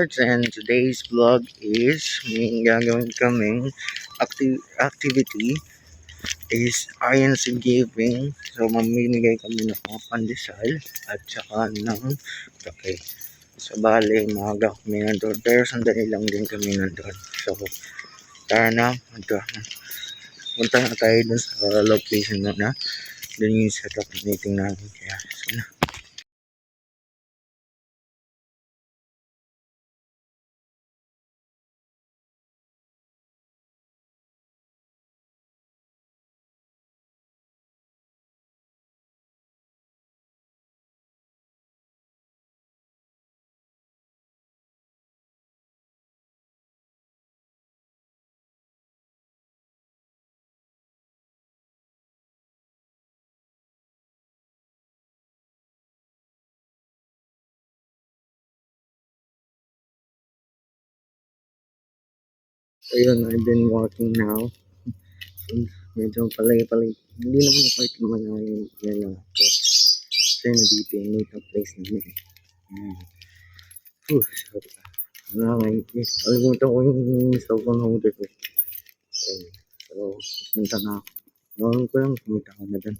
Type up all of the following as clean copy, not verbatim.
Arts, and today's vlog is may gagawin kaming activity is INC giving. So mamimigay kami ng mga pandesal at saka ng kape. So bale, maaga kami nandun, pero sandali lang din kami nandun. So tara na, punta na tayo dun sa location na dun yung setup meeting namin. Kaya so na. Ayun, I've been walking now. Medyo palay-palay. Hindi naman quite naman yung yellow. Kasi nandito yung meetup place namin. Sorry. Alimutan ko yung cellphone holder ko. Ayun. So, punta na ako. Noon ko lang, kumita ko na dyan.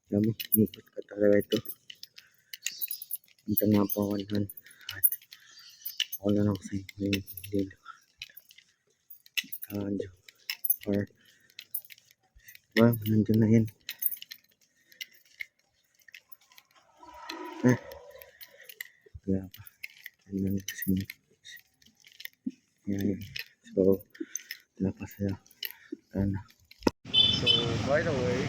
Dami, ikot ka talaga ito. Punta na po ako dyan. At ako na lang sa yung dito. Or well, nandun na yun. Wala pa. Nandun kasi yan. So wala pa sila. So by the way,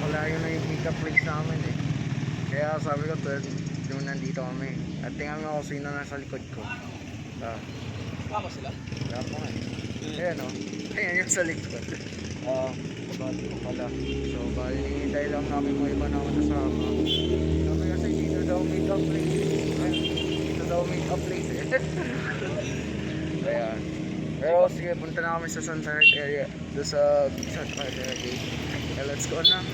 wala yun na yung pick up place namin eh. Kaya sabi ko doon nandito kami. At tingnan mo kung sino nasa likod ko. Tama sila? Wala pa nga eh. Ayan o. Ayan yung sa likod. Bali ko pala. So bali dahil lang namin mga iba na ako nasama. Sabi kasi dito daw meet up place. Dito daw meet up place eh. Ayan. Pero sige, punta na kami sa Sunset area. Doon sa Sunset area. Okay, let's go na.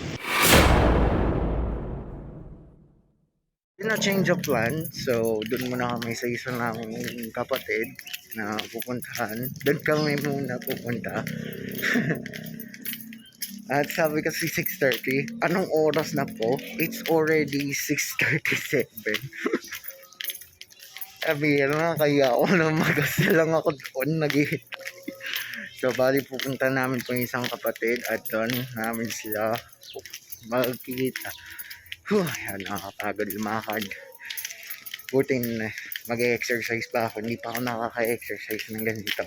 Na change of plan, so doon muna kami sa isa naming kapatid na pupuntahan. Doon kami muna pupunta. At sabi kasi 6:30, anong oras na po? It's already 6:37. Sabi na kaya ako na magas lang ako doon So bali pupunta namin po yung isang kapatid at doon namin sila magkikita. Yan, nakakapagod lumakad. Buti mag-exercise pa ako. Hindi pa ako nakaka-exercise ng ganito.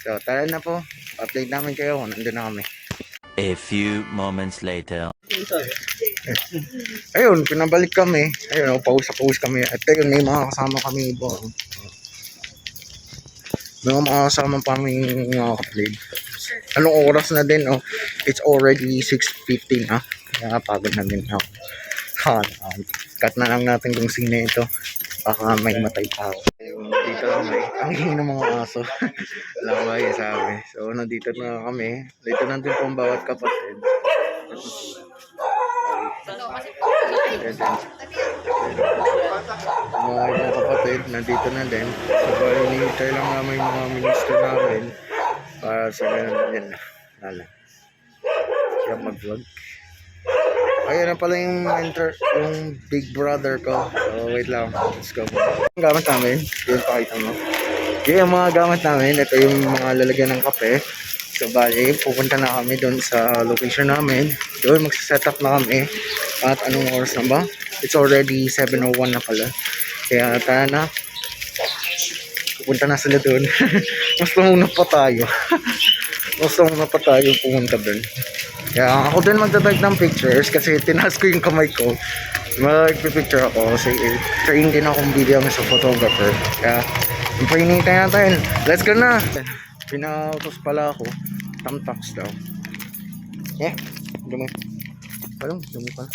So tara na po. Update namin kayo kung nandun na kami. A few moments later. Ayun, pinabalik kami. Ayun, pause kami. At ayun, may mga kasama kami iba. May mga kasama pa kami mga kapatid. Anong oras na din? Oh? It's already 6:15 ah. Kaya pagod na din ako. Cut na lang natin kung sino ito. Baka may matay pa ako. Dito lang ang hingin ng mga aso. Alam ba yung sabi. So nandito na kami. Dito nandun po ang bawat kapatid. Mga ibang kapatid nandito na din. So hinihintay lang namin yung mga minister namin para sa ganun yan. Siya mag-vlog. Ayun na pala yung big brother ko. So wait lang, let's go. Ang gamit namin, yun pakita mo. Yun yung mga gamit namin, ito yung mga lalagyan ng kape. So bali, pupunta na kami doon sa location namin. Doon magsa-set up na kami. At anong oras na ba? It's already 7:01 na pala. Kaya tara na. Pupunta na sila doon. Mas muna pa tayo. Pumunta doon. Kaya ako din magdadagdag ng pictures kasi tinaas ko yung kamay ko. Magpipicture ako kasi train din akong video sa photographer. Kaya painitay natin. Let's go na! Pinautos pala ako. Tamtax daw. Dumi. Dumi pa.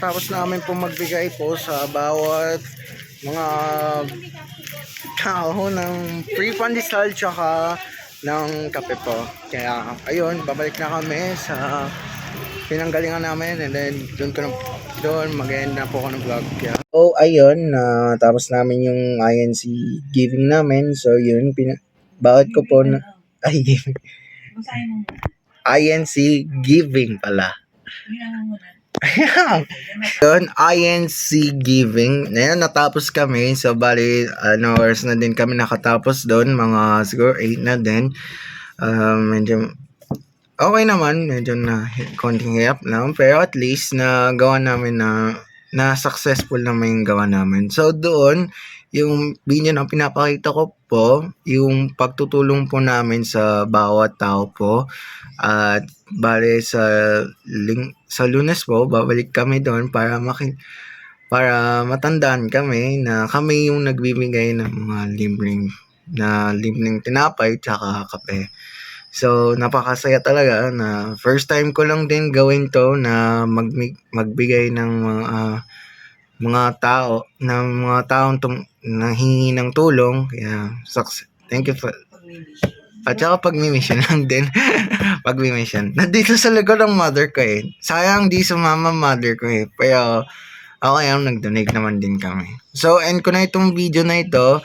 kakatapos namin po magbigay po sa bawat mga tao ng free pandesal tsaka ng kape po. Kaya ayun, babalik na kami sa pinanggalingan namin and then doon mag-end na po ako ng vlog. Kaya ayun, tapos namin yung INC giving namin. So yun, bawat ko po na ay giving. INC giving pala. Yun, INC giving. Ngayon, natapos kami. So, bali, hours na din kami nakatapos doon. Mga siguro 8 na din. Medyo okay naman. Medyo na konting hirap lang. Pero at least, nagawa namin na successful naman yung gawa namin. So, doon, yung video na pinapakita ko po, yung pagtutulong po namin sa bawat tao po. At bale sa Lunes po, babalik kami doon para matandaan kami na kami yung nagbibigay ng mga libreng tinapay tsaka kape. So, napakasaya talaga na first time ko lang din gawin to na magbigay ng mga taong nanghingi ng tulong. Kaya, thank you for... At saka pag-mission lang din. Pag-mission. Nandito sa likod ng mother ko eh. Sayang di sumama mother ko eh. Pero, okay lang, nag-donate naman din kami. So, end ko na itong video na ito.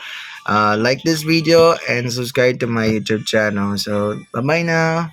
Like this video and subscribe to my YouTube channel. So, bye-bye na.